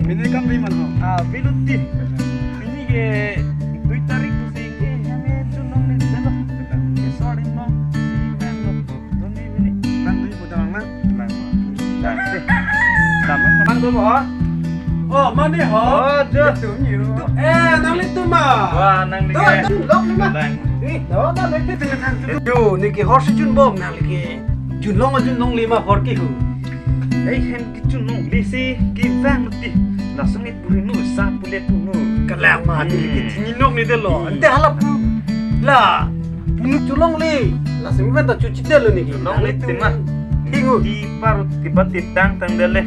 Ini kan lima no. Biluti. Ini ke 2 tarik tu sih ke hame tu nong ni dalo. Ke sorry no. Kan no. Doni ini. Kan ini putar mana? Dah. Tama mang tu mo. Oh, mana ho? Oh, dah. Nang litu mah. Wah, nang ni ke. Lok lima. No, no, ni ke dengan Yo, ni ke horse jun bom nang ke. Jun long lima horki hu. hem kicu nong lisi ki vang ti. Langsung ni puri nu sa pule punu. Kalang mah ni ke tinok ni delo. Ante halap. Lah, punu tulong li. Lah semivan ta cuci delo ni ke. Nong ni timah. Hingu. Di paru tiba titang tang dele.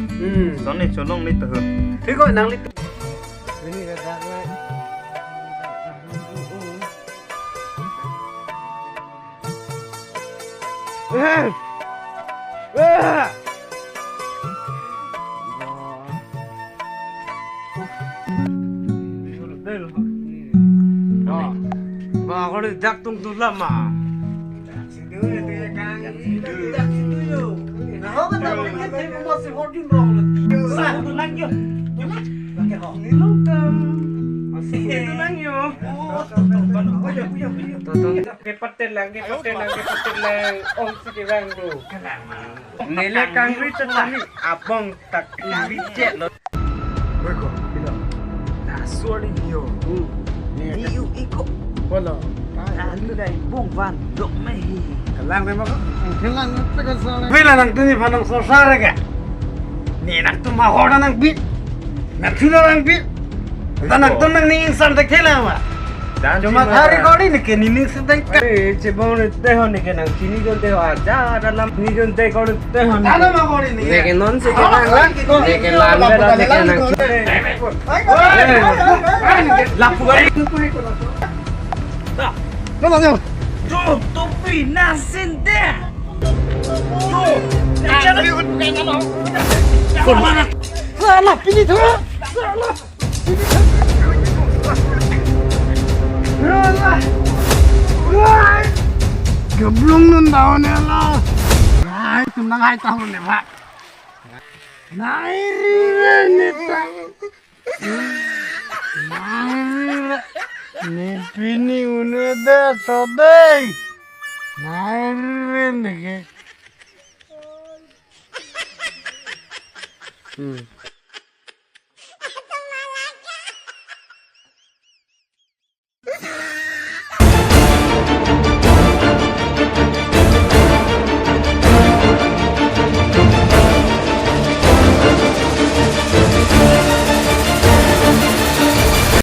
Sone colong ni tu. Hingu nang litu. Ini kata Ba ko ni dak tung tu lama. Situ ni kan. Dak situ yo. Nah, ko ta ko ni te mo si horjun ro lo. Sa tu lang yo. Yo ma. Ke ho ni lo ta. Masih tu lang yo. ke patel lang. Om si ke bang tu. Nile kang ri tani abang tak ri jet lo. Berko, bila. Nah, suara yo. Ni iko. Wala. Ano dai bong van dok mai. Kalang memang kelang tegas sana. Bila nang tuni panang sosara ka. Ni nak tu mahoda nang bit. Nak tuna nang bit. Tanak tu nang ni insan tak kela ma. Cuma hari kau ni ke ni insan tak. Aduh, cebong ni teh ni ke nang sini jon teh aja dalam ni jon teh kau teh ni. Ada mah kau ni. Neke non se ke nang lah. Neke lambe dah neke nang. Lapu kali. Nong nong. Tuh, topi nasin deh. Tuh, Jangan ikut bukan nama. Kau mana? Salah pilih tu. Salah. Salah. Wah. Geblung nun tahun ni lah. Hai, tunang hai tahun ni pak. Nairi ni tak. Nairi. Ni pini uneda sodai. Nairi ni ke.